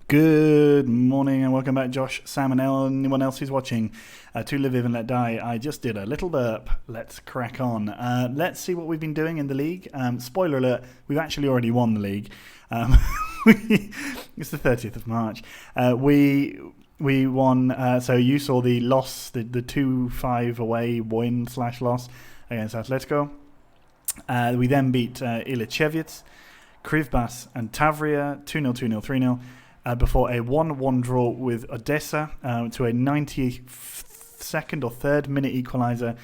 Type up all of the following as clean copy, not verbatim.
Good morning and welcome back, Josh, Sam and anyone else who's watching to Live, and Let Die. I just did a little burp. Let's crack on. Let's see what we've been doing in the league. Spoiler alert, we've actually already won the league. It's the 30th of March. We won, so you saw the loss, the 2-5 away win/loss against Atletico. We then beat Ilicevic, Krivbas and Tavria 2-0, 2-0, 3-0. Before a 1-1 draw with Odessa to a 92nd or 3rd minute equaliser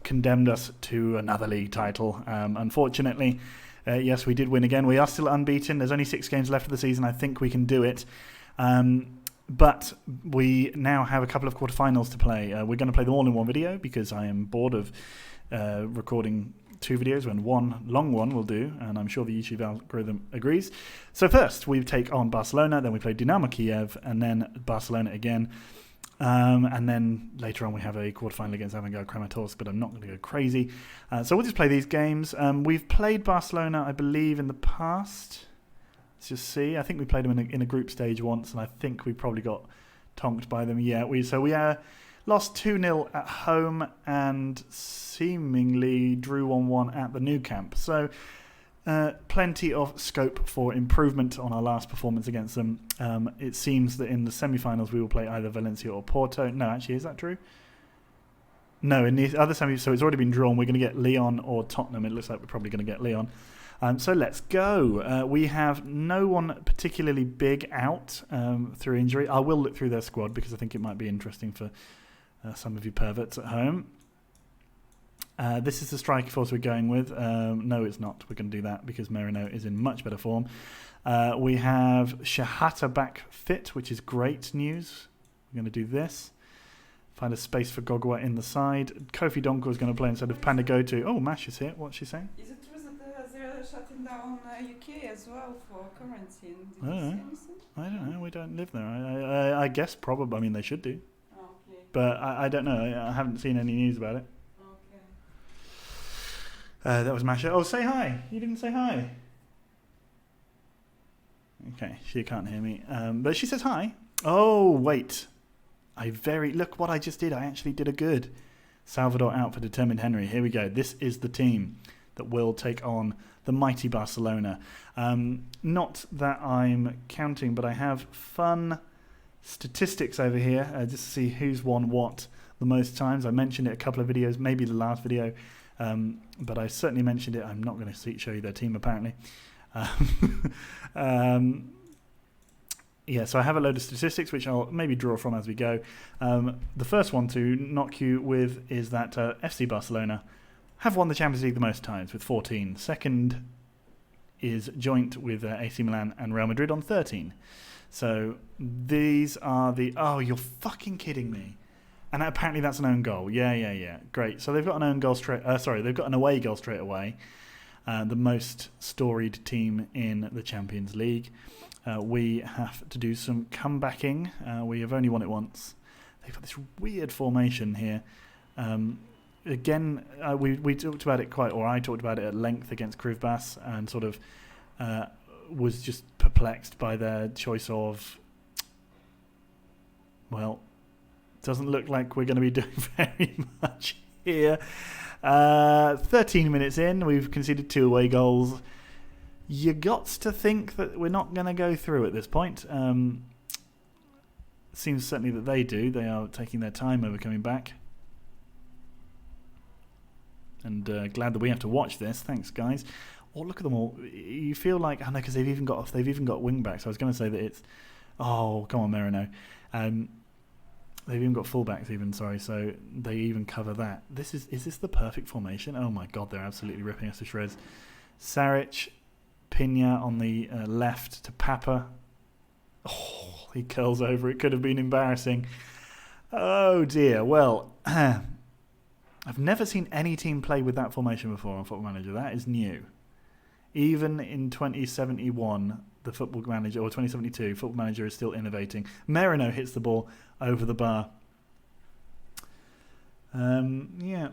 condemned us to another league title. Unfortunately, yes, we did win again. We are still unbeaten. There's only 6 games left of the season. I think we can do it. But we now have a couple of quarterfinals to play. We're going to play them all in one video because I am bored of recording 2 videos when one long one will do, and I'm sure the YouTube algorithm agrees. So first we take on Barcelona, then we play Dynamo Kiev, and then Barcelona again, and then later on we have a quarterfinal against Avangard Kramatorsk, but I'm not going to go crazy. So we'll just play these games. We've played Barcelona, I believe, in the past. Let's just see. I think we played them in a group stage once, and I think we probably got tonked by them. Yeah, we lost 2-0 at home and seemingly drew 1-1 at the Nou Camp. So plenty of scope for improvement on our last performance against them. It seems that in the semi-finals we will play either Valencia or Porto. No, actually, is that true? No, in the other semi, so it's already been drawn. We're going to get Lyon or Tottenham. It looks like we're probably going to get Lyon. So let's go. We have no one particularly big out through injury. I will look through their squad because I think it might be interesting for some of you perverts at home. This is the striker force we're going with. No, it's not. We're going to do that because Merino is in much better form. We have Shahata back fit, which is great news. We're going to do this. Find a space for Gogwa in the side. Kofi Donko is going to play instead of Pandagotu. Oh, Mash is here. What's she saying? Is it true that they're shutting down UK as well for quarantine? Did I you don't see know. anything? I don't know. We don't live there. I guess probably. I mean, they should do. Okay. But I don't know. I haven't seen any news about it. Okay. That was Masha. Oh, say hi. You didn't say hi. Okay, she can't hear me. But she says hi. Oh, wait. Look what I just did. I actually did a good. Salvador out for Determined Henry. Here we go. This is the team that will take on the mighty Barcelona. Not that I'm counting, but I have fun statistics over here just to see who's won what the most times. I mentioned it a couple of videos, maybe the last video, but I certainly mentioned it. I'm not going to show you their team apparently. Yeah, so I have a load of statistics which I'll maybe draw from as we go. The first one to knock you with is that FC Barcelona have won the Champions League the most times with 14. Second is joint with AC Milan and Real Madrid on 13. So these are the... Oh, you're fucking kidding me. And apparently that's an own goal. Yeah. Great. So they've got an own goal they've got an away goal straight away. The most storied team in the Champions League. We have to do some comebacking. We have only won it once. They've got this weird formation here. Again, we talked about it I talked about it at length against Krivbas and sort of was just perplexed by their choice of, well, doesn't look like we're going to be doing very much here. 13 minutes in, we've conceded 2 away goals. You got to think that we're not going to go through at this point. Seems certainly that they do. They are taking their time over coming back. And glad that we have to watch this. Thanks, guys. Oh, look at them all. You feel like, I know, because they've even got wing backs. I was going to say that it's, oh, come on, Merino. They've even got full-backs even, sorry, so they even cover that. Is this the perfect formation? Oh my god, they're absolutely ripping us to shreds. Saric, Pina on the left to Papa. Oh, he curls over. It could have been embarrassing. Oh dear. Well, I've never seen any team play with that formation before on Football Manager. That is new. Even in 2071, the Football Manager, or 2072, Football Manager is still innovating. Merino hits the ball over the bar. Yeah.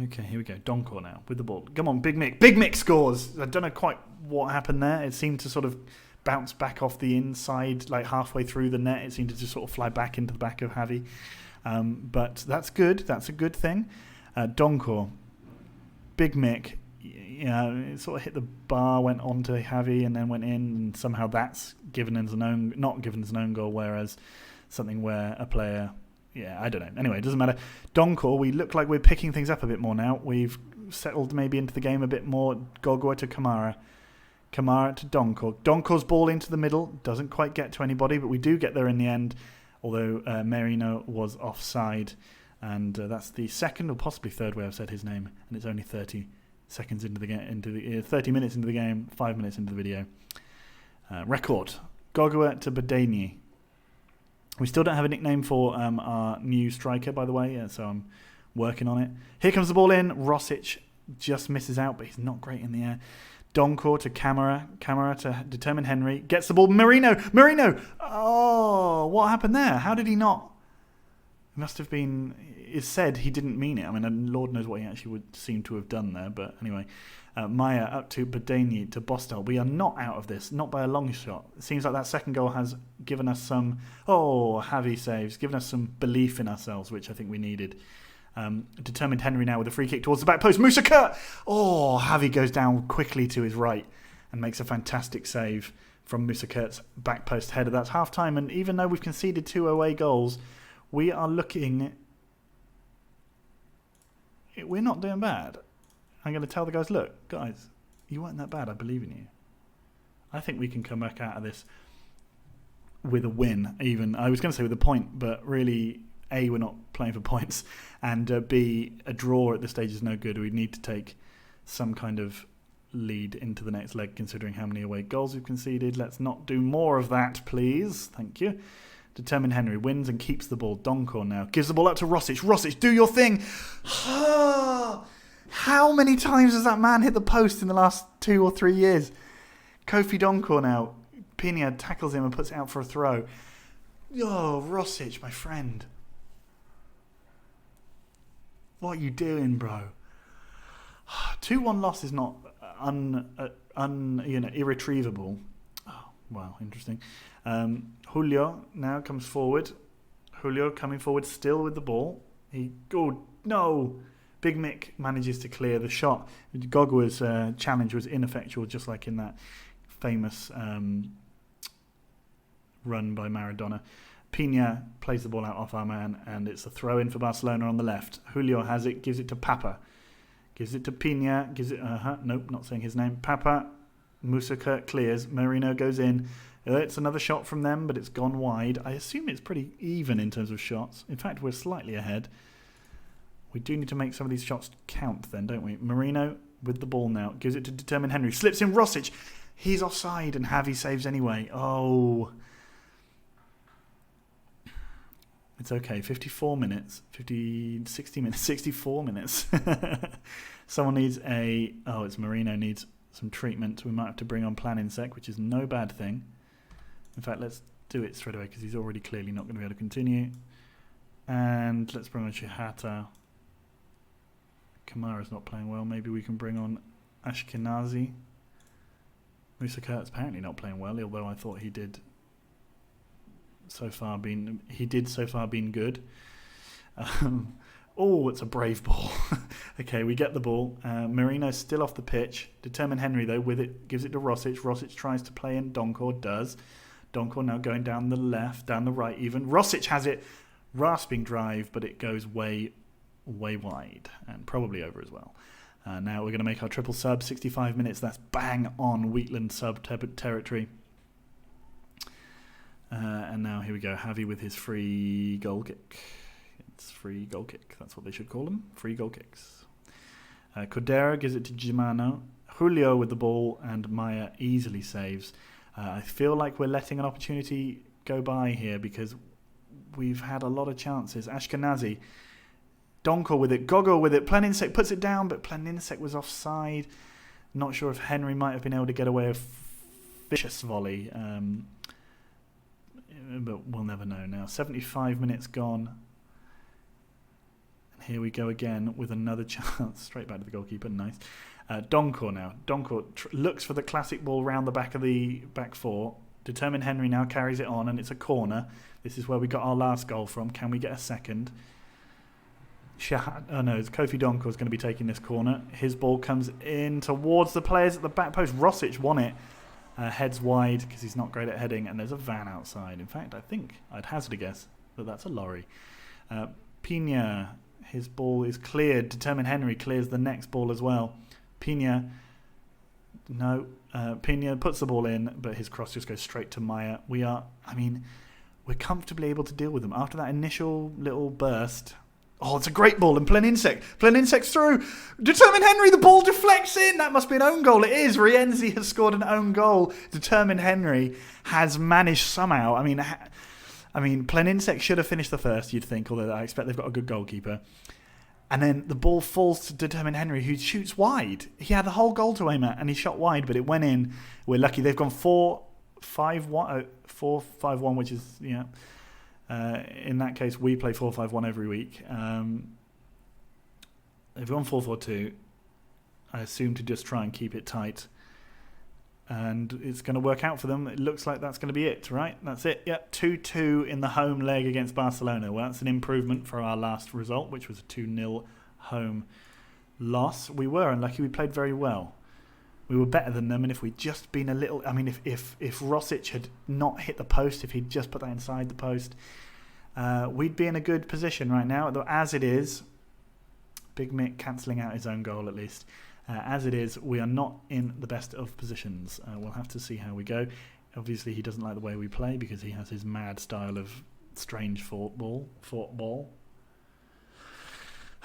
Okay, here we go. Donkor now with the ball. Come on, Big Mick. Big Mick scores. I don't know quite what happened there. It seemed to sort of bounce back off the inside, like halfway through the net. It seemed to just sort of fly back into the back of Javi. But that's good. That's a good thing. Donkor. Big Mick. It sort of hit the bar, went on to Javi, and then went in. And somehow that's given as not given as an own goal, whereas something where a player... Yeah, I don't know. Anyway, it doesn't matter. Donkor, we look like we're picking things up a bit more now. We've settled maybe into the game a bit more. Gogua to Kamara. Kamara to Donkor. Donkor's ball into the middle. Doesn't quite get to anybody, but we do get there in the end, although Merino was offside. And that's the second or possibly third way I've said his name. And it's only 30 seconds into the game, 30 minutes into the game, 5 minutes into the video. Record. Gogua to Badani. We still don't have a nickname for our new striker, by the way, so I'm working on it. Here comes the ball in. Rosic just misses out, but he's not great in the air. Donkor to Kamara. Kamara to Determined Henry. Gets the ball. Marino! Oh, what happened there? How did he not? It must have been... It's said he didn't mean it. I mean, Lord knows what he actually would seem to have done there, but anyway. Maya up to Badani to Bostel. We are not out of this, not by a long shot. It seems like that second goal has given us some... Oh, Javi saves. Given us some belief in ourselves, which I think we needed. Determined Henry now with a free kick towards the back post. Musa Kurt! Oh, Javi goes down quickly to his right and makes a fantastic save from Musa Kurt's back post header. That's half-time, and even though we've conceded 2 away goals, we are looking... We're not doing bad. I'm going to tell the guys, look, guys, you weren't that bad. I believe in you. I think we can come back out of this with a win, even. I was going to say with a point, but really, A, we're not playing for points, and B, a draw at this stage is no good. We need to take some kind of lead into the next leg, considering how many away goals we've conceded. Let's not do more of that, please. Thank you. Determined Henry wins and keeps the ball. Donkor now gives the ball up to Rosic. Rosic, do your thing. How many times has that man hit the post in the last 2 or 3 years? Kofi Donkor now. Pina tackles him and puts it out for a throw. Oh, Rosic, my friend. What are you doing, bro? 2-1 loss is not irretrievable. Oh, wow, interesting. Julio now comes forward. Julio coming forward still with the ball. No! Big Mick manages to clear the shot. Gogua's challenge was ineffectual, just like in that famous run by Maradona. Pina plays the ball out off our man, and it's a throw-in for Barcelona on the left. Julio has it, gives it to Papa. Gives it to Pina, nope, not saying his name. Papa, Musa Kurt clears, Marino goes in. It's another shot from them, but it's gone wide. I assume it's pretty even in terms of shots. In fact, we're slightly ahead. We do need to make some of these shots count then, don't we? Marino with the ball now. Gives it to Determined Henry. Slips in Rosic. He's offside and Javi saves anyway. Oh. It's okay. 54 minutes. 60 minutes. 64 minutes. Someone needs it's Marino needs some treatment. We might have to bring on Planinsec, which is no bad thing. In fact, let's do it straight away because he's already clearly not going to be able to continue. And let's bring on Shihata. Kamara's not playing well. Maybe we can bring on Ashkenazi. Musa Kurt's apparently not playing well, although I thought he did so far been good. It's a brave ball. Okay, we get the ball. Marino's still off the pitch. Determined Henry, though, with it, gives it to Rosic. Rosic tries to play in. Donkor does. Donkor now going down the left, down the right even. Rosic has it. Rasping drive, but it goes way wide and probably over as well. Now we're going to make our triple sub. 65 minutes. That's bang on Wheatland sub territory. And now here we go. Javi with his free goal kick. It's free goal kick. That's what they should call them. Free goal kicks. Cordero gives it to Gimano. Julio with the ball, and Maya easily saves. I feel like we're letting an opportunity go by here because we've had a lot of chances. Ashkenazi. Donkor with it. Gogo with it. Planinsec puts it down, but Planinsec was offside. Not sure if Henry might have been able to get away a vicious volley. But we'll never know now. 75 minutes gone. And Here we go again with another chance. Straight back to the goalkeeper. Nice. Donkor now. Donkor looks for the classic ball round the back of the back four. Determined Henry now carries it on, and it's a corner. This is where we got our last goal from. Can we get a second? Kofi Donkor is going to be taking this corner. His ball comes in towards the players at the back post. Rosic won it. Heads wide because he's not great at heading, and there's a van outside. In fact, I think I'd hazard a guess that that's a lorry. Pina, his ball is cleared. Determined Henry clears the next ball as well. Pina puts the ball in, but his cross just goes straight to Maya. We're comfortably able to deal with them after that initial little burst. Oh, it's a great ball, and Pleninsec's through. Determined Henry, the ball deflects in. That must be an own goal. It is. Rienzi has scored an own goal. Determined Henry has managed somehow. Pleninsec should have finished the first, you'd think, although I expect they've got a good goalkeeper. And then the ball falls to Determined Henry, who shoots wide. He had the whole goal to aim at, and he shot wide, but it went in. We're lucky. They've gone 4-5-1, which is, in that case, we play 4-5-1 every week. They've gone 4-4-2. I assume to just try and keep it tight. And it's going to work out for them. It looks like that's going to be it, right? That's it. Yep, 2-2 in the home leg against Barcelona. Well, that's an improvement for our last result, which was a 2-0 home loss. We were unlucky. We played very well. We were better than them, and if we'd just been a little... if Rosic had not hit the post, if he'd just put that inside the post, we'd be in a good position right now. Though as it is, Big Mick cancelling out his own goal at least. As it is, we are not in the best of positions. We'll have to see how we go. Obviously, he doesn't like the way we play because he has his mad style of strange football.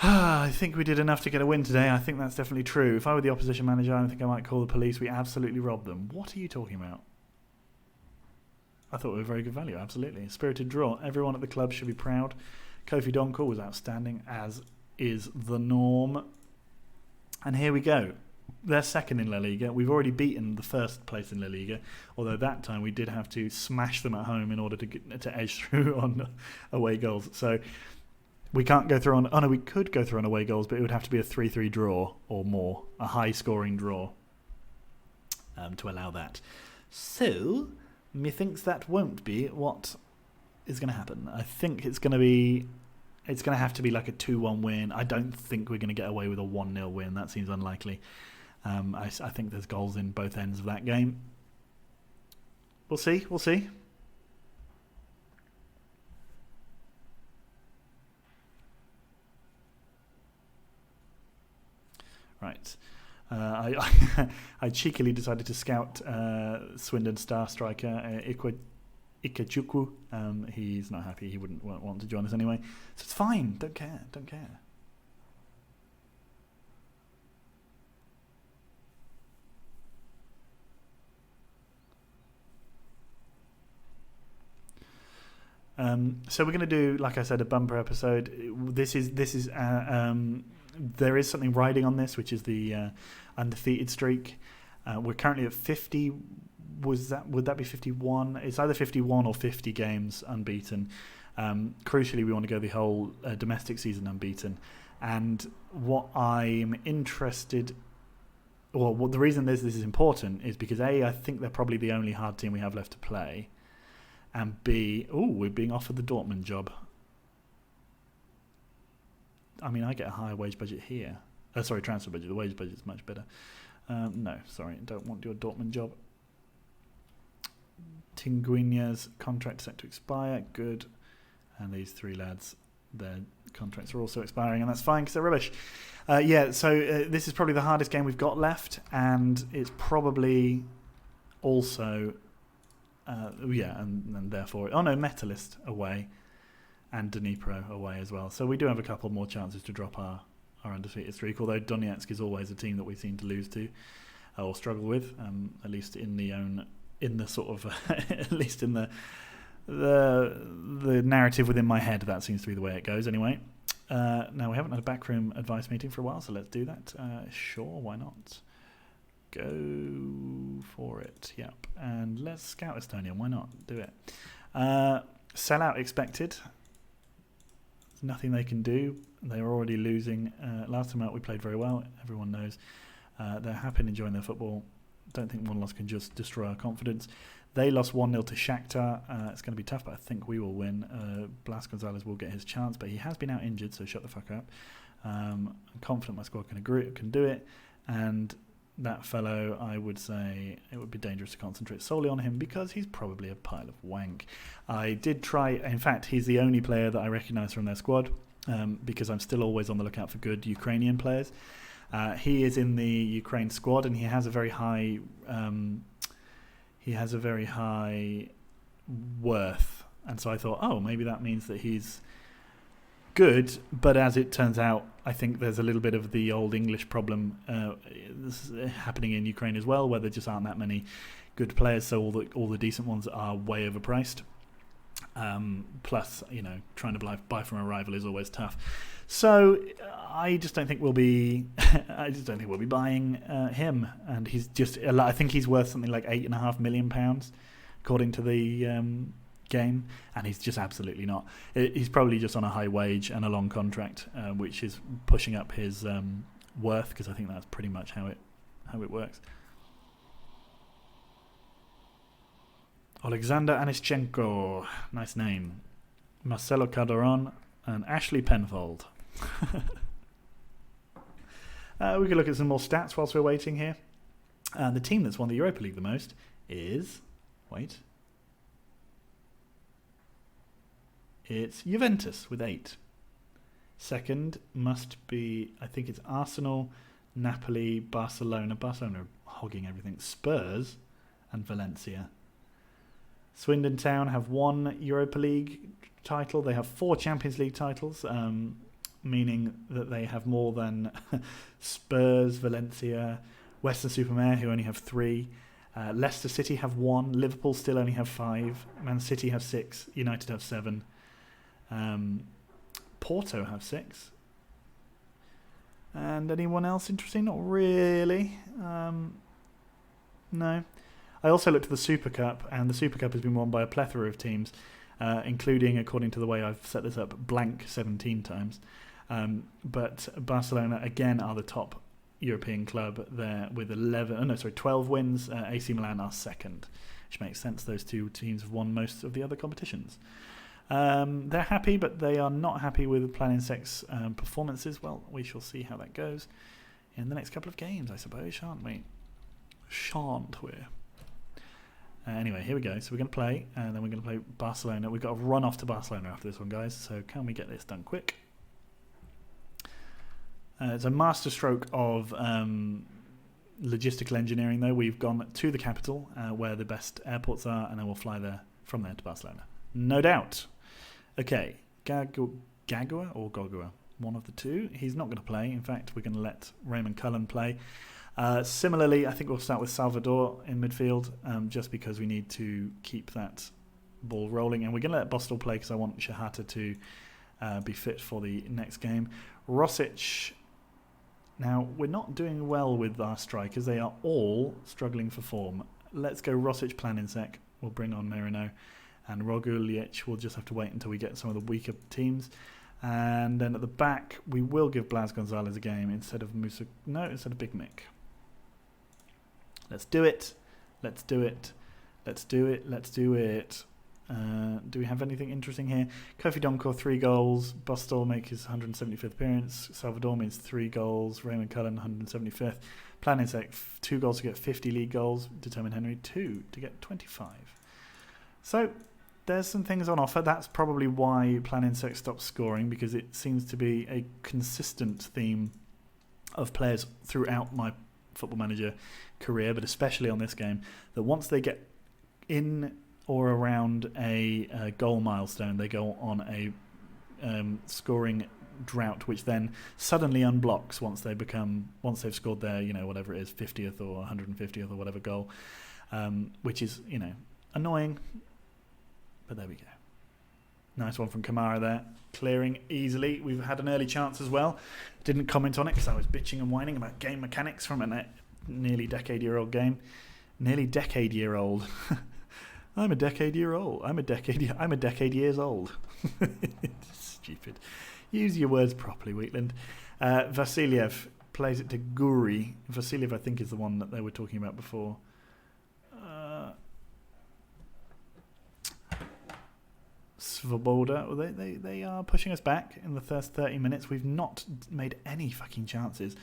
I think we did enough to get a win today. I think that's definitely true. If I were the opposition manager, I think I might call the police. We absolutely robbed them. What are you talking about? I thought we were very good value, absolutely. Spirited draw. Everyone at the club should be proud. Kofi Donkor was outstanding, as is the norm. And here we go. They're second in La Liga. We've already beaten the first place in La Liga, although that time we did have to smash them at home in order to edge through on away goals. So we can't go through on... Oh, no, we could go through on away goals, but it would have to be a 3-3 draw or more, a high-scoring draw to allow that. So, methinks that won't be what is going to happen. I think it's going to be... It's going to have to be like a 2-1 win. I don't think we're going to get away with a 1-0 win. That seems unlikely. I think there's goals in both ends of that game. We'll see. Right. I cheekily decided to scout Swindon star striker Ikechukwu. He's not happy. He wouldn't want to join us anyway. So it's fine. Don't care. So we're going to do, like I said, a bumper episode. There is something riding on this, which is the undefeated streak. We're currently at 50. Would that be 51? It's either 51 or 50 games unbeaten. Crucially, we want to go the whole domestic season unbeaten. And what I'm interested... Well, the reason this is important is because A, I think they're probably the only hard team we have left to play. And B, we're being offered the Dortmund job. I get a higher wage budget here. Transfer budget. The wage budget is much better. No, sorry, don't want your Dortmund job. Tinguinha's contract set to expire. Good. And these three lads, their contracts are also expiring, and that's fine because they're rubbish. So this is probably the hardest game we've got left, and it's probably also... and therefore... Oh no, Metalist away, and Dnipro away as well. So we do have a couple more chances to drop our undefeated streak, although Donetsk is always a team that we seem to lose to, or struggle with, at least in the narrative within my head. That seems to be the way it goes anyway. Now, we haven't had a backroom advice meeting for a while, so let's do that. Sure, why not? Go for it. Yep. And let's scout Estonia. Why not? Do it. Sellout expected. There's nothing they can do. They were already losing. Last time out we played very well, everyone knows. They're happy and enjoying their football. Don't think one loss can just destroy our confidence. They lost 1-0 to Shakhtar. It's going to be tough, but I think we will win. Blas Gonzalez will get his chance, but he has been out injured, so shut the fuck up. I'm confident my squad can do it, and that fellow, I would say it would be dangerous to concentrate solely on him because he's probably a pile of wank. I did try, in fact, he's the only player that I recognise from their squad, because I'm still always on the lookout for good Ukrainian players. He is in the Ukraine squad, and he has a very high worth, and so I thought, oh, maybe that means that he's good. But as it turns out, I think there's a little bit of the old English problem this is happening in Ukraine as well, where there just aren't that many good players, so all the decent ones are way overpriced. Plus, trying to buy from a rival is always tough. So I just don't think we'll be. I just don't think we'll be buying him. And he's just. I think he's worth something like £8.5 million, according to the game. And he's just absolutely not. He's probably just on a high wage and a long contract, which is pushing up his worth, because I think that's pretty much how it works. Alexander Anischenko, nice name. Marcelo Calderon and Ashley Penfold. We could look at some more stats whilst we're waiting here. The team that's won the Europa League the most is... It's Juventus with 8. Second must be, I think it's Arsenal, Napoli, Barcelona. Barcelona are hogging everything. Spurs and Valencia. Swindon Town have 1 Europa League title. They have 4 Champions League titles, meaning that they have more than Spurs, Valencia, Western-super-Mare, who only have 3. Leicester City have 1. Liverpool still only have 5. Man City have 6. United have 7. Porto have 6. And anyone else interesting? Not really. No. I also looked at the Super Cup, and the Super Cup has been won by a plethora of teams, including, according to the way I've set this up, blank 17 times. But Barcelona, again, are the top European club there with 12 wins. AC Milan are second, which makes sense. Those two teams have won most of the other competitions. They're happy, but they are not happy with Plan Insect's performances. Well, we shall see how that goes in the next couple of games, I suppose, shan't we? Anyway, here we go. So we're going to play, and then we're going to play Barcelona. We've got to run off to Barcelona after this one, guys. So can we get this done quick? It's a masterstroke of logistical engineering, though. We've gone to the capital, where the best airports are, and then we'll fly from there to Barcelona. No doubt. Okay, Gagua or Gogua? One of the two. He's not going to play. In fact, we're going to let Raymond Cullen play. Similarly, I think we'll start with Salvador in midfield, just because we need to keep that ball rolling. And we're going to let Bostel play because I want Shahata to be fit for the next game. Rosic. Now, we're not doing well with our strikers. They are all struggling for form. Let's go Rosic, Planinsek. We'll bring on Merino. And Rogulic, we'll just have to wait until we get some of the weaker teams. And then at the back, we will give Blas Gonzalez a game instead of Big Mick. Let's do it. Do we have anything interesting here? Kofi Donkor, 3 goals. Bostel make his 175th appearance. Salvador means 3 goals. Raymond Cullen, 175th. Planinsek, 2 goals to get 50 league goals. Determined Henry, 2 to get 25. So there's some things on offer. That's probably why Planinsek stopped scoring, because it seems to be a consistent theme of players throughout my Football Manager career, but especially on this game, that once they get in or around a goal milestone, they go on a scoring drought, which then suddenly unblocks once they've scored their, whatever it is, 50th or 150th or whatever goal, which is, annoying. But there we go. Nice one from Kamara there. Clearing easily. We've had an early chance as well. Didn't comment on it because I was bitching and whining about game mechanics from a nearly decade-year-old game. Nearly decade-year-old. I'm a decade years old. Stupid. Use your words properly, Wheatland. Vasiliev plays it to Guri. Vasiliev, I think, is the one that they were talking about before. Svoboda. Well, they are pushing us back in the first 30 minutes. We've not made any fucking chances.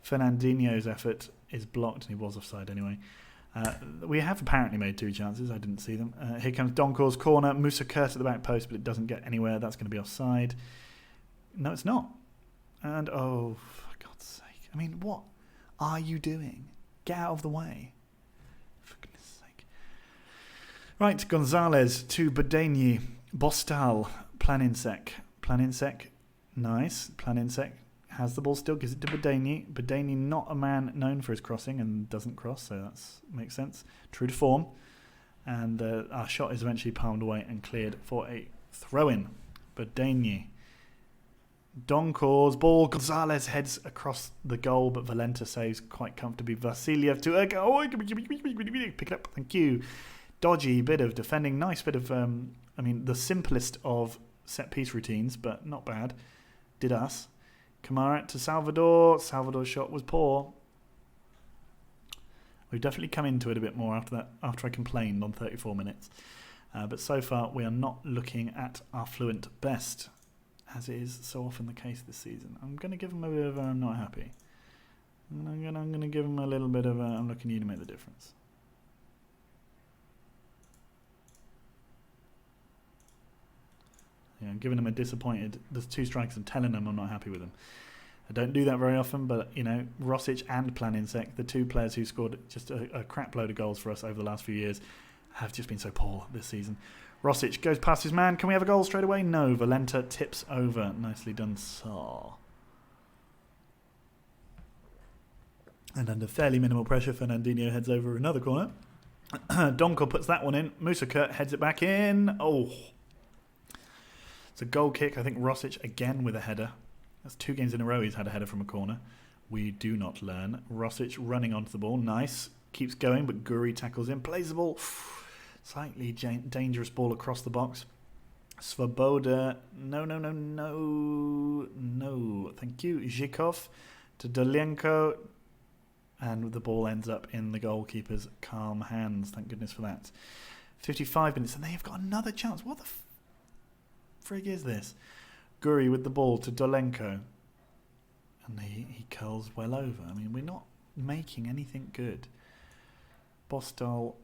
Fernandinho's effort is blocked, and he was offside anyway. We have apparently made 2 chances. I didn't see them. Here comes Donkor's corner. Musa Kurt at the back post, but it doesn't get anywhere. That's going to be offside. No, it's not. And, oh, for God's sake. I mean, what are you doing? Get out of the way. For goodness sake. Right, Gonzalez to Badeni. Bostal. Planinsek. Planinsek. Nice. Planinsek has the ball still, gives it to Badeni. Badeni, not a man known for his crossing and doesn't cross, so that makes sense. True to form. And our shot is eventually palmed away and cleared for a throw-in. Badeni. Donkor's ball. Gonzalez heads across the goal, but Valenta saves quite comfortably. Vasiliev to Erga. Oh, pick it up. Thank you. Dodgy bit of defending. Nice bit of, the simplest of set-piece routines, but not bad. Did us. Kamara to Salvador. Salvador's shot was poor. We've definitely come into it a bit more after that. After I complained on 34 minutes. But so far, we are not looking at our fluent best, as is so often the case this season. I'm going to give him a bit of I'm not happy. I'm going to give him a little bit of I'm looking at you to make the difference. Yeah, I'm giving him a disappointed. There's 2 strikers. I'm telling them I'm not happy with them. I don't do that very often, but Rosic and Planinsek, the 2 players who scored just a crap load of goals for us over the last few years, have just been so poor this season. Rosic goes past his man. Can we have a goal straight away? No. Valenta tips over. Nicely done, sir. And under fairly minimal pressure, Fernandinho heads over another corner. Donko puts that one in. Musa Kurt heads it back in. Oh. It's a goal kick. I think Rosic again with a header. That's 2 games in a row he's had a header from a corner. We do not learn. Rosic running onto the ball. Nice. Keeps going, but Guri tackles in. Plays the ball. Slightly dangerous ball across the box. Svoboda. No. Thank you. Zhikov to Dolenko. And the ball ends up in the goalkeeper's calm hands. Thank goodness for that. 55 minutes, and they've got another chance. What the frig is this? Guri with the ball to Dolenko. And he curls well over. I mean, we're not making anything good. Bostal,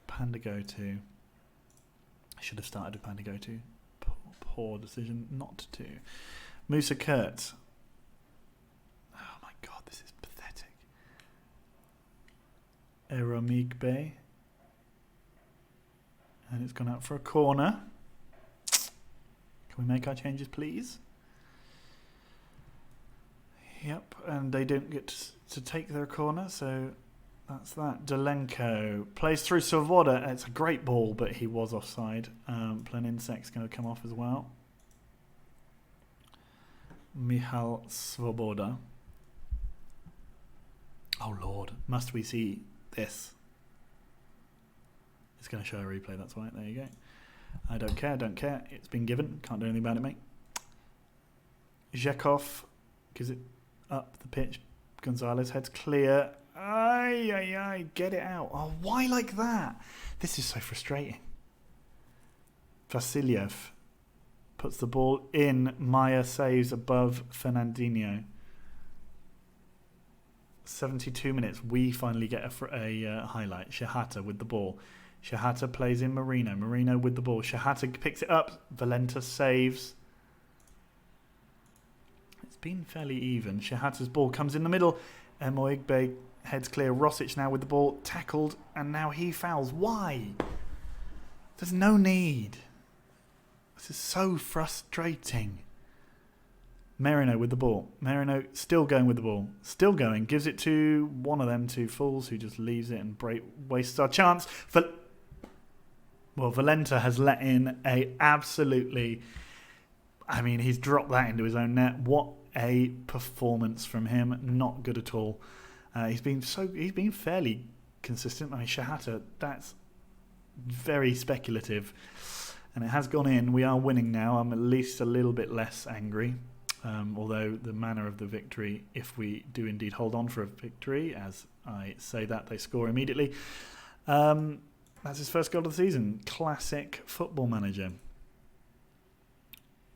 Pandagotu. I should have started with Pandagotu. Poor decision not to. Musa Kurt. Oh my God, this is pathetic. Eromigbe. And it's gone out for a corner. Can we make our changes, please? Yep, and they don't get to take their corner, so that's that. Dolenko plays through Svoboda. It's a great ball, but he was offside. Planinsek's going to come off as well. Michal Svoboda. Oh, Lord. Must we see this? It's going to show a replay, that's right. There you go. I don't care. It's been given. Can't do anything about it, mate. Zhekov gives it up the pitch. Gonzalez heads clear. Ay. Get it out. Oh, why like that? This is so frustrating. Vasiliev puts the ball in. Maya saves above Fernandinho. 72 minutes. We finally get a highlight. Shahata with the ball. Shahata plays in Marino. Marino with the ball. Shahata picks it up. Valenta saves. It's been fairly even. Shahata's ball comes in the middle. Emoigbe heads clear. Rosic now with the ball. Tackled. And now he fouls. Why? There's no need. This is so frustrating. Marino with the ball. Marino still going with the ball. Still going. Gives it to one of them 2 fools who just leaves it and wastes our chance. Valenta has let in a absolutely... I mean, he's dropped that into his own net. What a performance from him. Not good at all. He's been fairly consistent. I mean, Shahata, that's very speculative. and it has gone in. We are winning now. I'm at least a little bit less angry, although the manner of the victory, if we do indeed hold on for a victory, as I say that, they score immediately. That's his first goal of the season. Classic Football Manager.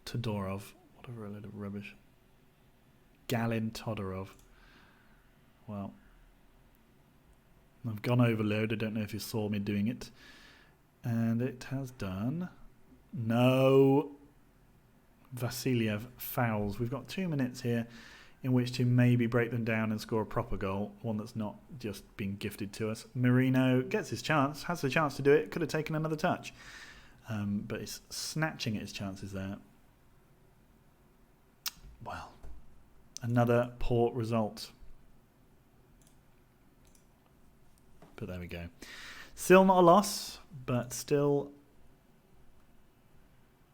Todorov. What a load of rubbish. Galin Todorov. Well, I've gone overload. I don't know if you saw me doing it. And it has done. No. Vasiliev fouls. We've got 2 minutes here in which to maybe break them down and score a proper goal, one that's not just been gifted to us. Marino gets his chance, has the chance to do it, could have taken another touch, but it's snatching at his chances there. Well, another poor result. But there we go. Still not a loss, but still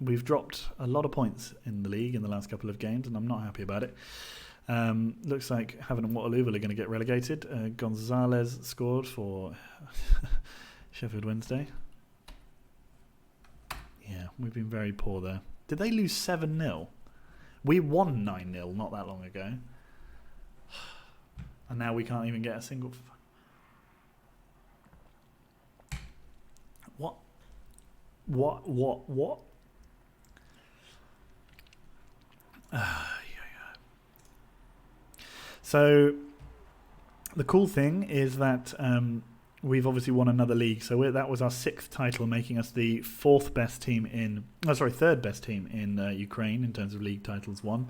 we've dropped a lot of points in the league in the last couple of games, and I'm not happy about it. Looks like Havant and Waterloo are going to get relegated. Gonzalez scored for Sheffield Wednesday. Yeah, we've been very poor there. Did they lose 7-0? We won 9-0 not that long ago. And now we can't even get a single... What? So the cool thing is that we've obviously won another league. So that was our 6th title, making us the third best team in Ukraine in terms of league titles won.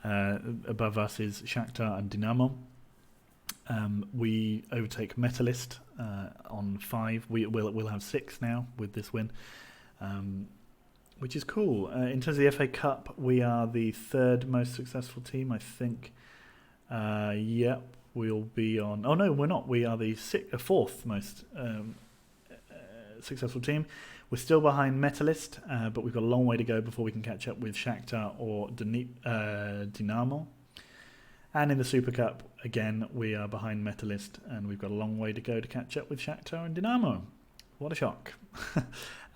Above us is Shakhtar and Dynamo. We overtake Metalist on 5. We'll have 6 now with this win, which is cool. In terms of the FA Cup, we are the 3rd most successful team, I think. We'll be on... Oh, no, we're not. We are the 4th most successful team. We're still behind Metalist, but we've got a long way to go before we can catch up with Shakhtar or Dynamo. And in the Super Cup, again, we are behind Metalist, and we've got a long way to go to catch up with Shakhtar and Dynamo. What a shock.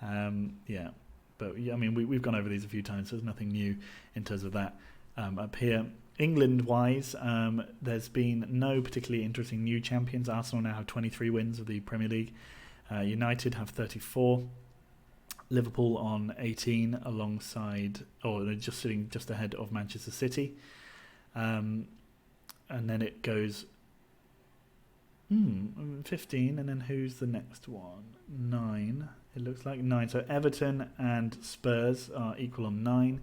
But I mean, we've gone over these a few times, so there's nothing new in terms of that. Up here, England-wise, there's been no particularly interesting new champions. Arsenal now have 23 wins of the Premier League. United have 34. Liverpool on 18, alongside, they're just sitting just ahead of Manchester City. And then it goes 15, and then who's the next one? 9. It looks like 9. So Everton and Spurs are equal on 9.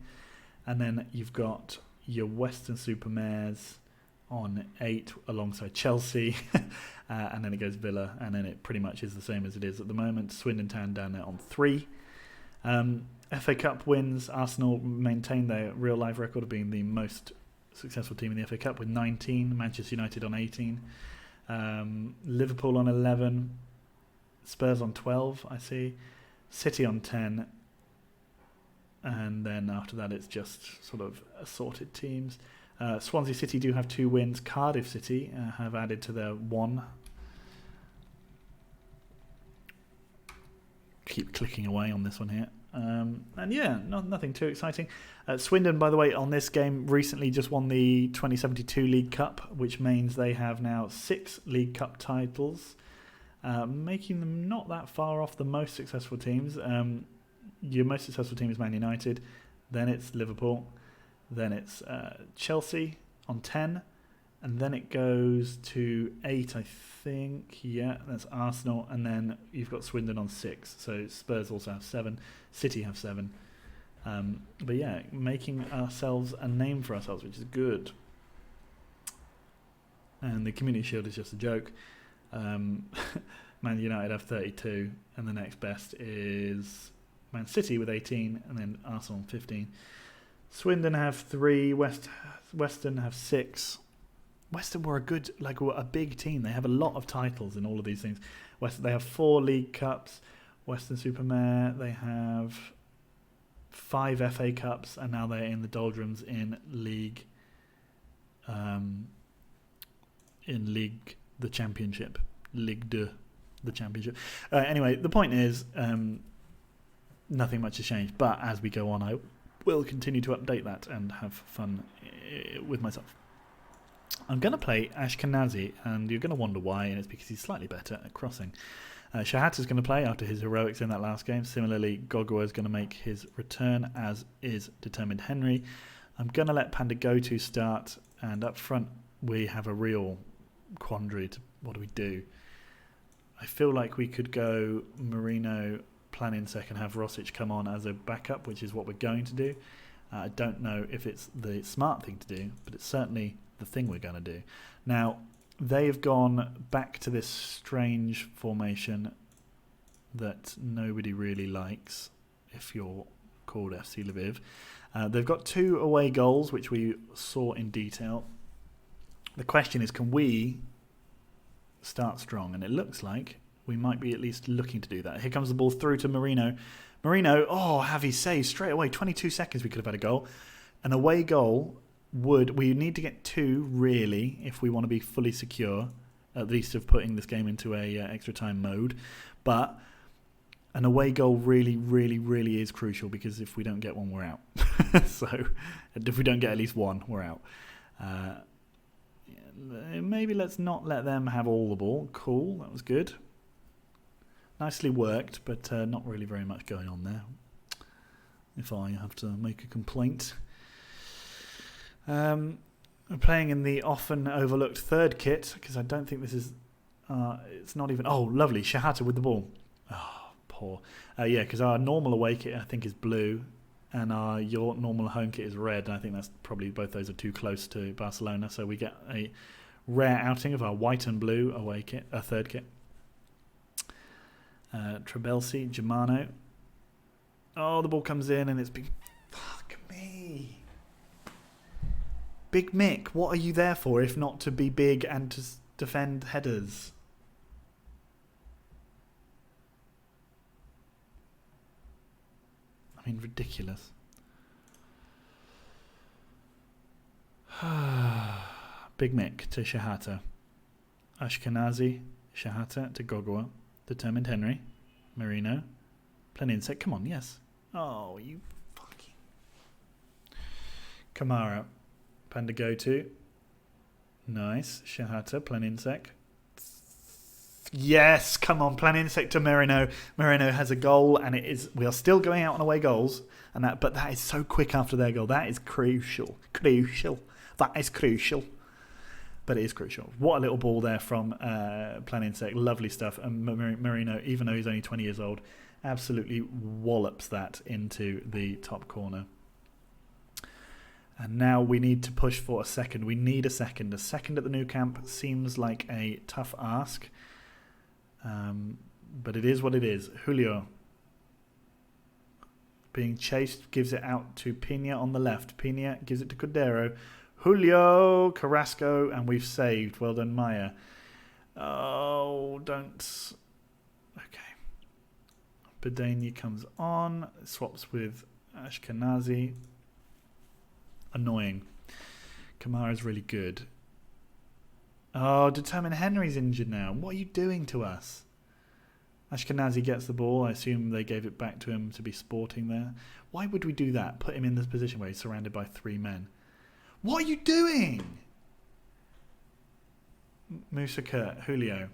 And then you've got your Western Supermares on 8 alongside Chelsea. And then it goes Villa, and then it pretty much is the same as it is at the moment. Swindon Town down there on 3. FA Cup wins. Arsenal maintain their real-life record of being the most successful team in the FA Cup with 19. Manchester United on 18. Liverpool on 11. Spurs on 12, I see. City on 10. And then after that, it's just sort of assorted teams. Swansea City do have 2 wins. Cardiff City have added to their 1. Keep clicking away on this one here. And yeah, nothing too exciting. Swindon, by the way, on this game recently just won the 2072 League Cup, which means they have now 6 League Cup titles, making them not that far off the most successful teams. Your most successful team is Man United, then it's Liverpool, then it's Chelsea on 10, and then it goes to 8, I think. Yeah, that's Arsenal, and then you've got Swindon on 6. So Spurs also have 7, City have 7. But yeah, making ourselves a name for ourselves, which is good. And the Community Shield is just a joke. Man United have 32, and the next best is Man City with 18, and then Arsenal 15. Swindon have 3, Western have 6. Western were a big team. They have a lot of titles in all of these things. They have 4 League Cups. Western Supermare, they have 5 FA Cups, and now they're in the doldrums in League, the Championship, Ligue 2, the Championship. Anyway, the point is, nothing much has changed. But as we go on, I will continue to update that and have fun with myself. I'm going to play Ashkenazi, and you're going to wonder why, and it's because he's slightly better at crossing. Shahata's going to play after his heroics in that last game. Similarly, Gogua is going to make his return, as is Determined Henry. I'm going to let Panda Goto start, and up front we have a real quandary. What do we do? I feel like we could go Marino, Planinsek, and have Rosic come on as a backup, which is what we're going to do. I don't know if it's the smart thing to do, but it's certainly the thing we're going to do. Now, they have gone back to this strange formation that nobody really likes if you're called FC Lviv. They've got 2 away goals, which we saw in detail. The question is, can we start strong? And it looks like we might be at least looking to do that. Here comes the ball through to Marino. Marino, heavy save straight away. 22 seconds we could have had a goal. An away goal we need to get 2 really if we want to be fully secure, at least of putting this game into a extra time mode. But an away goal really, really, really is crucial, because if we don't get one, we're out. So if we don't get at least one, we're out. Maybe let's not let them have all the ball. Cool, that was good. Nicely worked, but not really very much going on there, if I have to make a complaint. We're playing in the often overlooked third kit, because I don't think this is... it's not even... Oh, lovely. Shahata with the ball. Oh, poor. Yeah, because our normal away kit, I think, is blue, and your normal home kit is red. And I think that's probably... Both those are too close to Barcelona, so we get a rare outing of our white and blue away kit, third kit. Trebelsi, Germano. Oh, the ball comes in, and it's big... Fuck me. Big Mick, what are you there for if not to be big and to defend headers? I mean, ridiculous. Big Mick to Shahata. Ashkenazi, Shahata to Gogua. Determined Henry. Marino. Planinsek, come on, yes. Oh, you fucking... Kamara. Panda Goto. Nice. Shahata, Planinsek. Yes, come on, Planinsek to Marino. Marino has a goal, and we are still going out on away goals, but that is so quick after their goal. That is crucial. That is crucial. But it is crucial. What a little ball there from Planinsek. Lovely stuff. And Marino, even though he's only 20 years old, absolutely wallops that into the top corner. And now we need to push for a second. We need a second. A second at the Nou Camp seems like a tough ask. But it is what it is. Julio being chased, gives it out to Pina on the left. Pina gives it to Cordero. Julio, Carrasco, and we've saved. Well done, Maya. Oh, don't... Okay. Bedania comes on, swaps with Ashkenazi. Annoying. Kamara's really good. Oh, Determined Henry's injured now. What are you doing to us? Ashkenazi gets the ball. I assume they gave it back to him to be sporting there. Why would we do that? Put him in this position where he's surrounded by 3 men. What are you doing? Musa Kurt, Julio.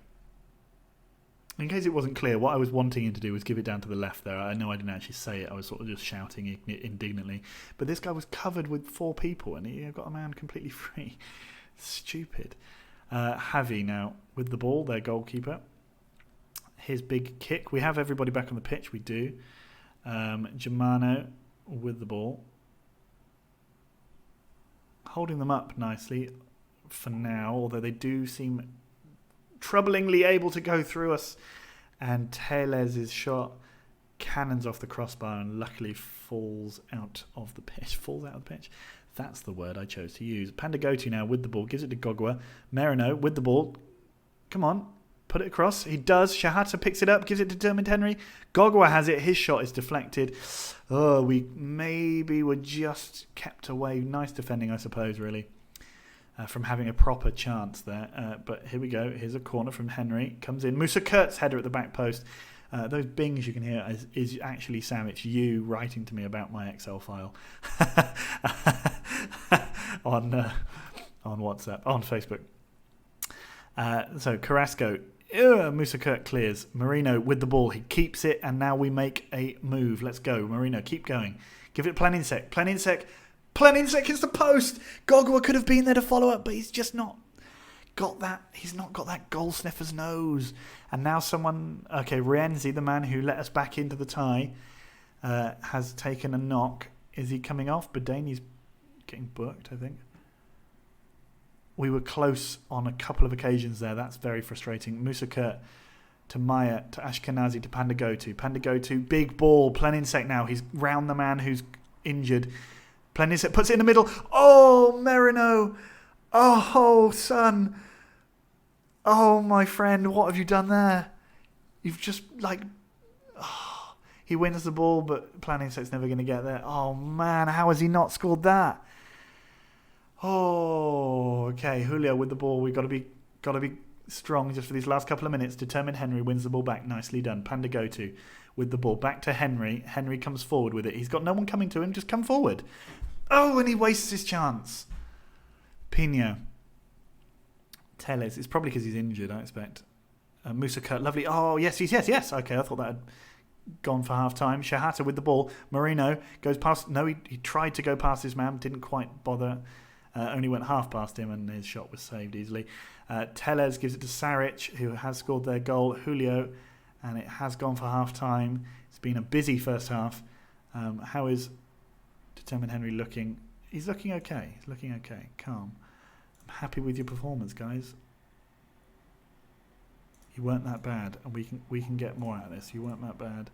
In case it wasn't clear, what I was wanting him to do was give it down to the left there. I know I didn't actually say it. I was sort of just shouting indignantly. But this guy was covered with 4 people, and he got a man completely free. Stupid. Javi now with the ball, their goalkeeper. His big kick. We have everybody back on the pitch. We do. Germano with the ball. Holding them up nicely for now, although they do seem troublingly able to go through us. And Teles' shot cannons off the crossbar and luckily falls out of the pitch. Falls out of the pitch. That's the word I chose to use. Panda Goto now with the ball. Gives it to Gogua. Marino with the ball. Come on. Put it across. He does. Shahata picks it up. Gives it to Determined Henry. Gogua has it. His shot is deflected. Oh, we maybe were just kept away. Nice defending, I suppose, really. From having a proper chance there. But here we go. Here's a corner from Henry. Comes in. Musa Kurt's header at the back post. Those bings you can hear is actually Sam. It's you writing to me about my Excel file on WhatsApp, on Facebook. So Carrasco, Musa Kurt clears. Marino with the ball. He keeps it, and now we make a move. Let's go. Marino, keep going. Give it Planinsek. Planinsek hits the post. Gogwa could have been there to follow up, but he's just not got that. He's not got that goal sniffer's nose. And now someone, Rienzi, the man who let us back into the tie, has taken a knock. Is he coming off? Badani's getting booked, I think. We were close on a couple of occasions there. That's very frustrating. Musa Kurt to Maya, to Ashkenazi, to Pandagotu. Pandagotu, big ball. Planinsek now. He's round the man who's injured. Planinsek puts it in the middle. Oh, Merino. Oh, son. Oh, my friend. What have you done there? You've just, he wins the ball, but Planinsek's never going to get there. Oh, man. How has he not scored that? Oh, okay. Julio with the ball. We've got to be strong just for these last couple of minutes. Determined Henry wins the ball back. Nicely done. Pandagotu with the ball back to Henry. Henry comes forward with it. He's got no one coming to him. Just come forward. Oh, and he wastes his chance. Pina. Teles. It's probably because he's injured, I expect. Musa Kurt. Lovely. Oh, yes. Okay, I thought that had gone for half time. Shahata with the ball. Marino goes past. No, he tried to go past his man. Didn't quite bother. Only went half past him, and his shot was saved easily. Teles gives it to Saric, who has scored their goal. Julio, and it has gone for half time. It's been a busy first half. How is Determined Henry looking? He's looking okay. Calm. I'm happy with your performance, guys. You weren't that bad, and we can get more out of this. You weren't that bad.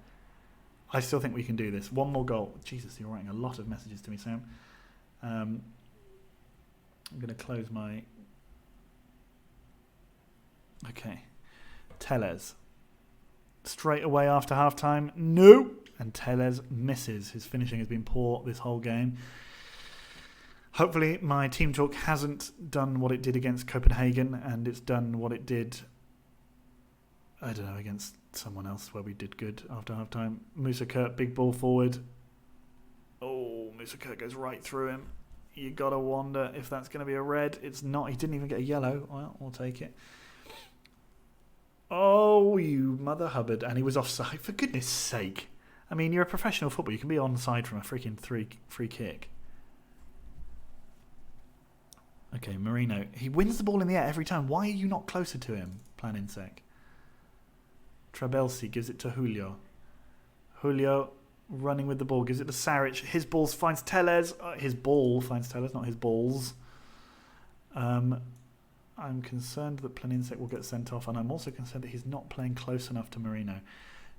I still think we can do this. One more goal. Jesus, you're writing a lot of messages to me, Sam. I'm going to close my... Okay. Teles. Straight away after half-time. No! And Teles misses. His finishing has been poor this whole game. Hopefully my team talk hasn't done what it did against Copenhagen, and it's done what it did, I don't know, against someone else where we did good after half-time. Musa Kurt, big ball forward. Oh, Musa Kurt goes right through him. You got to wonder if that's going to be a red. It's not. He didn't even get a yellow. Well, we'll take it. Oh, you mother Hubbard. And he was offside. For goodness sake. I mean, you're a professional footballer. You can be onside from a freaking free kick. Okay, Marino. He wins the ball in the air every time. Why are you not closer to him, Planinsek? Trabelsi gives it to Julio. Julio... running with the ball, gives it to Saric. His ball finds Teles. His ball finds Teles, not his balls. I'm concerned that Planinsek will get sent off, and I'm also concerned that he's not playing close enough to Marino.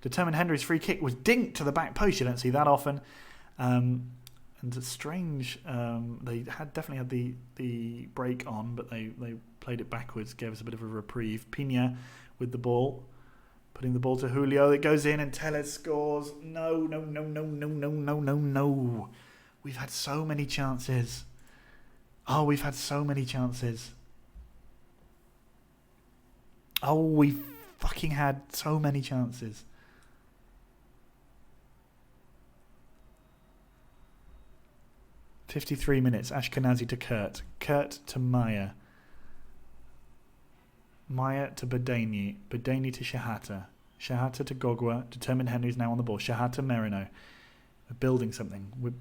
Determined Henry's free kick was dinked to the back post. You don't see that often. And it's strange. They definitely had the break on, but they played it backwards, gave us a bit of a reprieve. Pina with the ball. Putting the ball to Julio. It goes in and Teles scores. No. We've had so many chances. Oh, we've had so many chances. Oh, we fucking had so many chances. "53 minutes. Ashkenazi to Kurt. Kurt to Maya. Maya to Badani. Badani to Shahata. Shahata to Gogwa. Determined Henry's now on the ball. Shahata Merino. We're building something.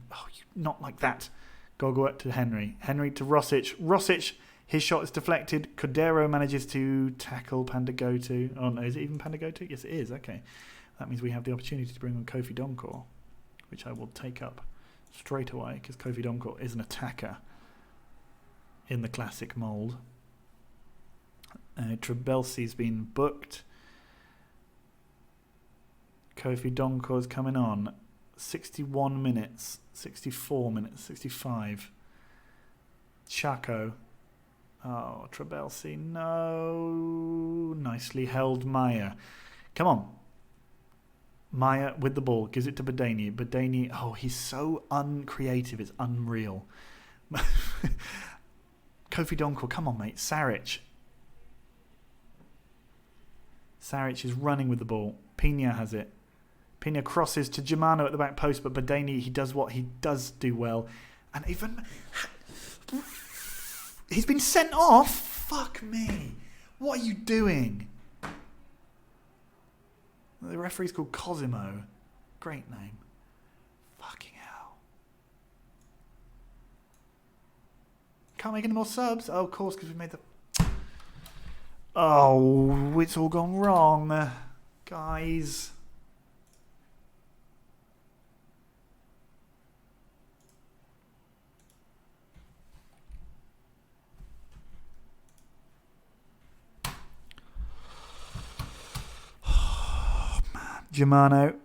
Not like that. Gogwa to Henry. Henry to Rosic. Rosic, his shot is deflected. Cordero manages to tackle Pandagotu. Oh no, is it even Pandagotu? Yes, it is. Okay. That means we have the opportunity to bring on Kofi Donkor, which I will take up straight away because Kofi Donkor is an attacker in the classic mould. Trabelsi's been booked. Kofi Donkor's coming on. 61 minutes, 64 minutes, 65. Chaco. Oh, Trabelsi, no. Nicely held Maya. Come on. Maya with the ball, gives it to Badani. Badani, oh, he's so uncreative, it's unreal. Kofi Donkor, come on, mate. Saric. Saric is running with the ball. Pina has it. Pina crosses to Germano at the back post, but Badeni, he does what he does do well. And even... He's been sent off? Fuck me. What are you doing? The referee's called Cosimo. Great name. Fucking hell. Can't make any more subs? Oh, of course, because we made the... Oh, it's all gone wrong. Guys. Oh, man. Germano.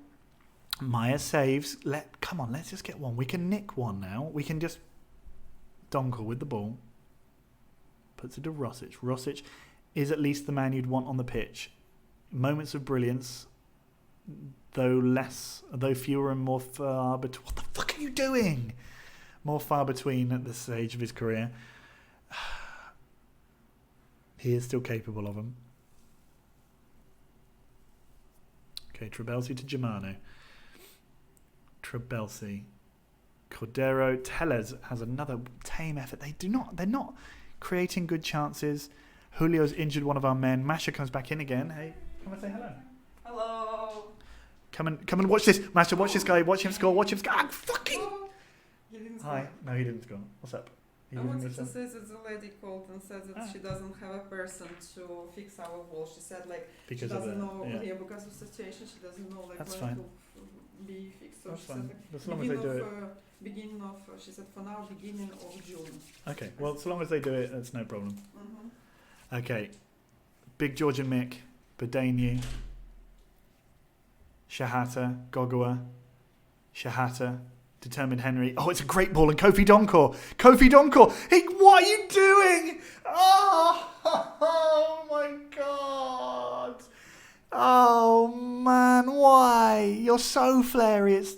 Maya saves. Come on, let's just get one. We can nick one now. We can just dongle with the ball. Puts it to Rosic. Rosic is at least the man you'd want on the pitch. Moments of brilliance, though fewer and more far between. What the fuck are you doing? More far between at this stage of his career. He is still capable of them. Okay, Trabelsi to Germano. Trabelsi. Cordero. Tellez has another tame effort. They're not creating good chances. Julio's injured one of our men. Masha comes back in again. Hey, come and say hello. Hello. Come and watch this. Masha, watch this guy. Watch him score. Watch him score. Ah, fucking... He didn't Hi. score. No, he didn't score. What's up? I wanted to say that the lady called and said that she doesn't have a person to fix our wall. She said because she doesn't know because of the situation. She doesn't know That's when fine. to be fixed. So That's she fine. said As long as they do it. beginning of she said for now beginning of June. Okay. Well, so long as they do it, that's no problem. Mm-hmm. Okay. Big Georgian Mick, Badani, Shahata, Gogua, Shahata, Determined Henry. Oh, it's a great ball. And Kofi Donkor. Kofi Donkor. Hey, what are you doing? Oh my God. Oh, man. Why? You're so flary. It's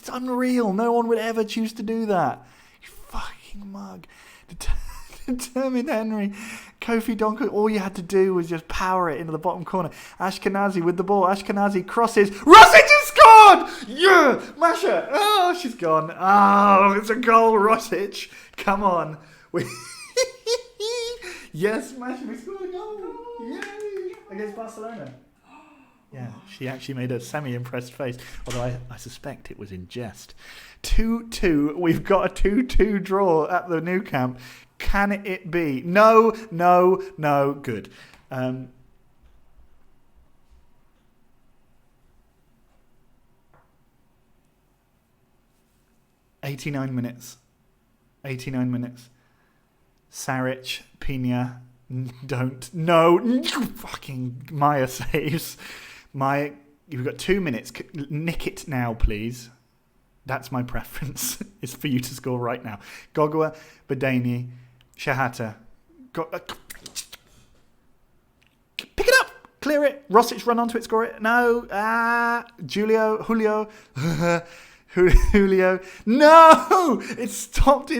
unreal. No one would ever choose to do that. You fucking mug. Determined Henry. Kofi Donkor, all you had to do was just power it into the bottom corner. Ashkenazi with the ball. Ashkenazi crosses. Rosic has scored! Yeah! Masha! Oh, she's gone. Oh, it's a goal, Rosic. Come on. Yes, Masha, we scored a goal. Yay! Against Barcelona. Yeah, she actually made a semi-impressed face, although I suspect it was in jest. 2-2. We've got a 2-2 draw at the Nou Camp. Can it be? No. Good. 89 minutes. 89 minutes. Saric, Pina, don't. No. Fucking Maya saves. Maya, you've got 2 minutes. Nick it now, please. That's my preference, is for you to score right now. Gogua, Badani, Shahata. Pick it up! Clear it. Rosic, run onto it, score it. No. Julio. Julio. No! It's stopped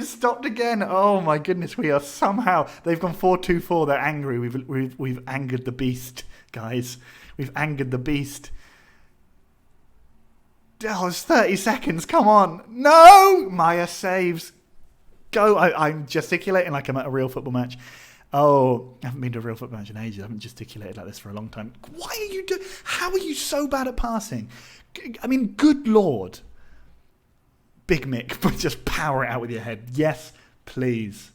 again. Oh my goodness, we are somehow... They've gone 4-2-4. They're angry. We've angered the beast, guys. We've angered the beast. Oh, it's 30 seconds. Come on. No! Maya saves. Go. I'm gesticulating like I'm at a real football match. Oh, I haven't been to a real football match in ages. I haven't gesticulated like this for a long time. Why are you doing... How are you so bad at passing? I mean, good Lord. Big Mick, but just power it out with your head. Yes, please.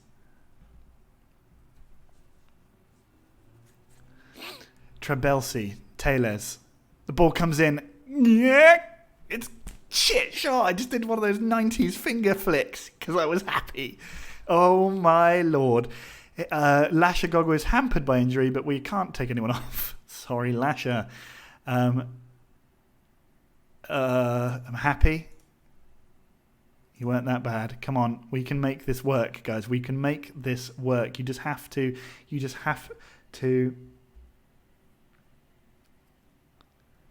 Trabelsi. Teles. The ball comes in. Yeah. It's shit shot. I just did one of those 90s finger flicks because I was happy. Oh my Lord. Lasha Gogwa is hampered by injury, but we can't take anyone off. Sorry, Lasha. I'm happy. You weren't that bad. Come on. We can make this work, guys. We can make this work. You just have to.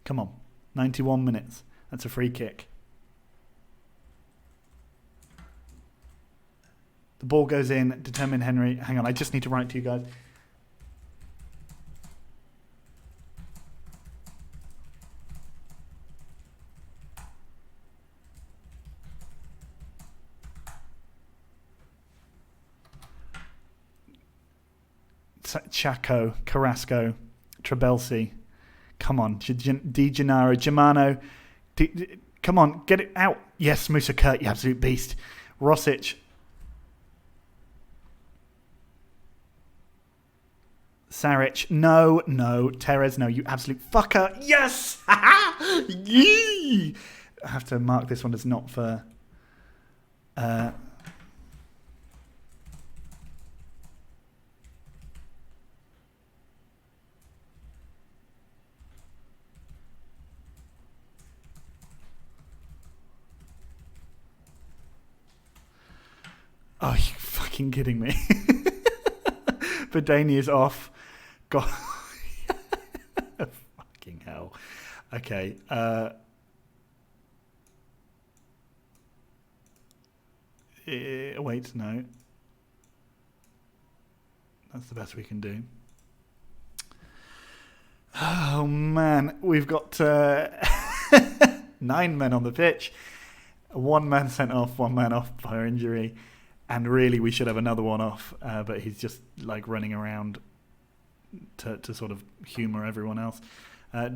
Come on. 91 minutes. That's a free kick. The ball goes in. Determined Henry. Hang on, I just need to write to you guys. Chaco, Carrasco, Trabelsi. Come on, Di Gennaro, Germano. Come on, get it out. Yes, Musa Kurt, you absolute beast. Rosic. Saric. No. Teres, no, you absolute fucker. Yes! Yee! I have to mark this one as not for... Oh, you fucking kidding me? Bedani is off. God. Fucking hell. Okay. Wait, no. That's the best we can do. Oh, man. We've got 9 men on the pitch. 1 man sent off, 1 man off by injury. And really, we should have another one off, but he's just like running around to sort of humour everyone else.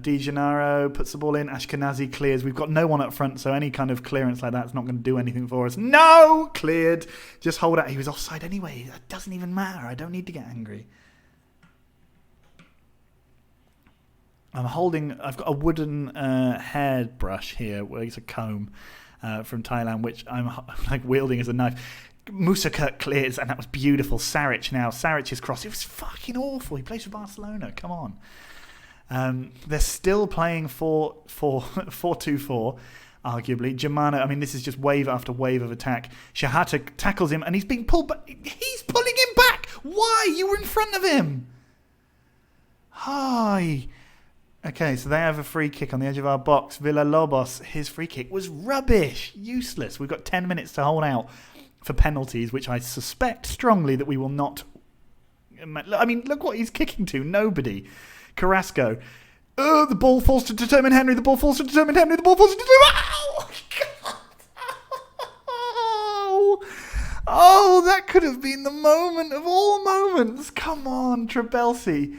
Di Gennaro puts the ball in. Ashkenazi clears. We've got no one up front, so any kind of clearance like that's not going to do anything for us. No! Cleared. Just hold out. He was offside anyway. That doesn't even matter. I don't need to get angry. I've got a wooden hairbrush here, where it's a comb from Thailand, which I'm like wielding as a knife. Musa Kurt clears, and that was beautiful. Saric now. Saric's cross. It was fucking awful. He plays for Barcelona. Come on. They're still playing 4-2-4, arguably. Germano, I mean, this is just wave after wave of attack. Shahata tackles him, and he's being pulled back. He's pulling him back. Why? You were in front of him. Hi. Okay, so they have a free kick on the edge of our box. Villa-Lobos, his free kick was rubbish. Useless. We've got 10 minutes to hold out for penalties, which I suspect strongly that we will not... I mean, look what he's kicking to. Nobody. Carrasco. The ball falls to determine Henry. The ball falls to determine Henry. The ball falls to determine... Oh, God. Oh, that could have been the moment of all moments. Come on, Trabelsi.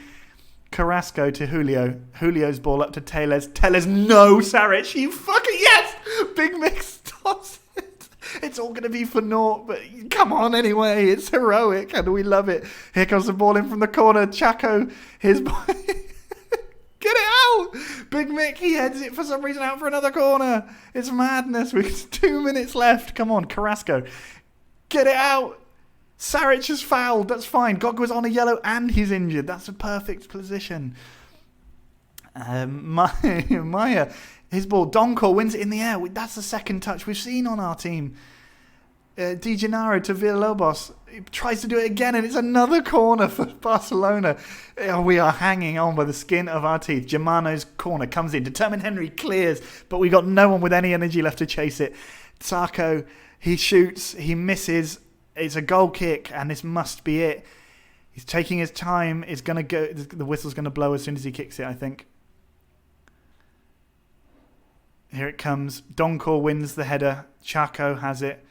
Carrasco to Julio. Julio's ball up to Teles. Teles, no, Saric. You fucking... Yes! Big Mix stops it. It's all going to be for naught, but come on anyway. It's heroic and we love it. Here comes the ball in from the corner. Chaco, his boy. Get it out! Big Mick, he heads it for some reason out for another corner. It's madness. We've 2 minutes left. Come on, Carrasco. Get it out. Saric is fouled. That's fine. Gogwa's on a yellow and he's injured. That's a perfect position. Maya, his ball. Donkor wins it in the air. That's the second touch we've seen on our team. Di Gennaro to Villa-Lobos. He tries to do it again and it's another corner for Barcelona. We are hanging on by the skin of our teeth. Germano's corner comes in. Determined Henry clears, but we got no one with any energy left to chase it. Sarko, he shoots. He misses. It's a goal kick, and this must be it. He's taking his time. It's going to go. The whistle's going to blow as soon as he kicks it, I think. Here it comes. Donkor wins the header. Chaco has it.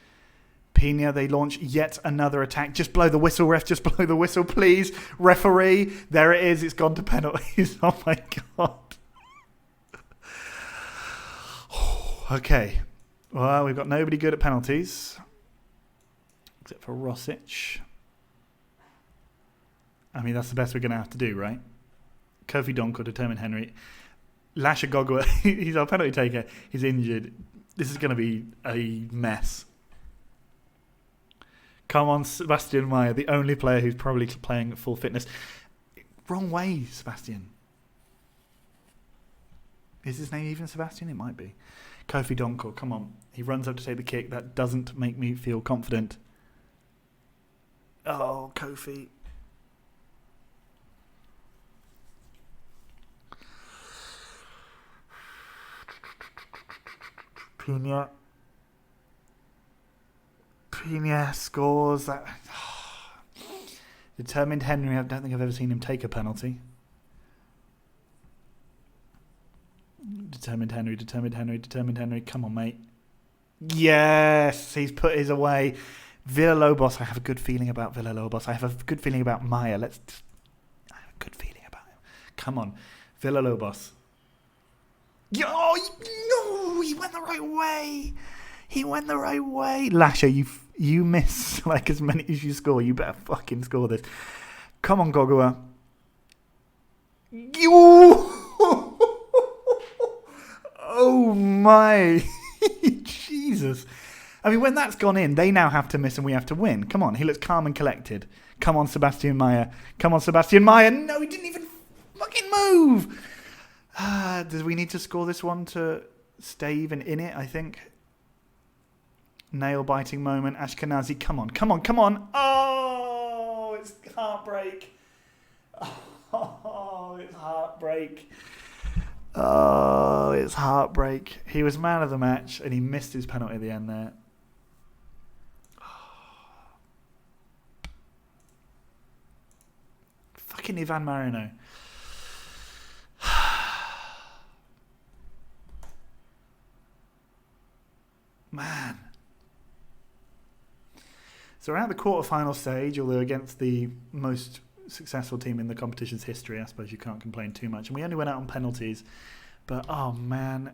Pina, they launch yet another attack. Just blow the whistle, ref. Just blow the whistle, please. Referee. There it is. It's gone to penalties. Oh, my God. Okay. Well, we've got nobody good at penalties. Except for Rosic. I mean, that's the best we're going to have to do, right? Kofi Donkor, determined Henry. Lasha Gogwa, he's our penalty taker. He's injured. This is going to be a mess. Come on, Sebastian Maya, the only player who's probably playing at full fitness. Wrong way, Sebastian. Is his name even Sebastian? It might be. Kofi Donkor, come on. He runs up to take the kick. That doesn't make me feel confident. Oh, Kofi. Pina scores. That. Determined Henry. I don't think I've ever seen him take a penalty. Determined Henry. Come on, mate. Yes, he's put his away. Villa-Lobos. I have a good feeling about Villa-Lobos. I have a good feeling about Maya. good feeling about him. Come on, Villalobos. Oh, no, he went the right way. He went the right way. Lasher, you miss like as many as you score. You better fucking score this. Come on, Gogua. Oh my. Jesus. I mean, when that's gone in, they now have to miss and we have to win. Come on, he looks calm and collected. Come on, Sebastian Meyer. Come on, Sebastian Meyer. No, he didn't even fucking move. Do we need to score this one to stay even in it, I think? Nail-biting moment. Ashkenazi, come on, come on, come on. Oh, it's heartbreak. Oh, it's heartbreak. Oh, it's heartbreak. He was man of the match and he missed his penalty at the end there. Fucking Ivan Marino. Man. So we're at the quarterfinal stage, although against the most successful team in the competition's history, I suppose you can't complain too much. And we only went out on penalties. But, oh, man.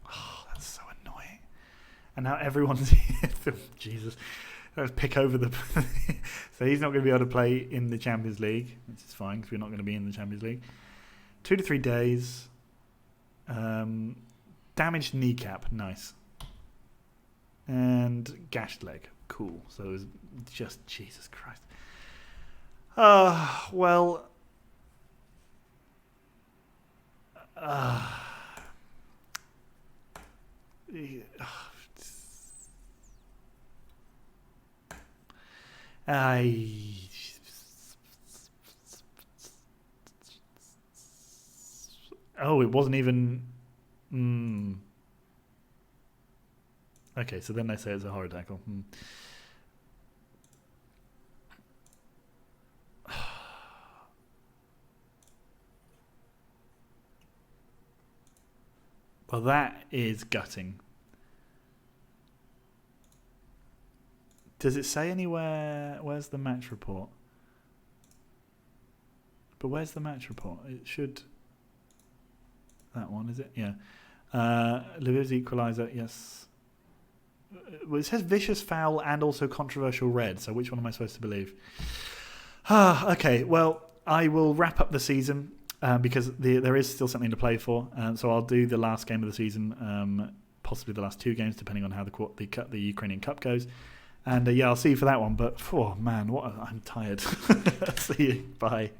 Oh, that's so annoying. And now everyone's here. Jesus. Let's pick over the... So he's not going to be able to play in the Champions League, which is fine because we're not going to be in the Champions League. 2 to 3 days. Damaged kneecap. Nice. And gashed leg. Cool. So it was just... Jesus Christ. Well... Oh, it wasn't even... Okay, so then they say it's a horror tackle. Well, that is gutting. Does it say anywhere... Where's the match report? But where's the match report? It should... That one, is it? Yeah. Lviv's equaliser, yes. Well, it says vicious foul and also controversial red, so which one am I supposed to believe? Okay, well, I will wrap up the season because there is still something to play for. So I'll do the last game of the season, possibly the last 2 games, depending on how the Ukrainian Cup goes. And yeah, I'll see you for that one. But, oh man, I'm tired. See you. Bye.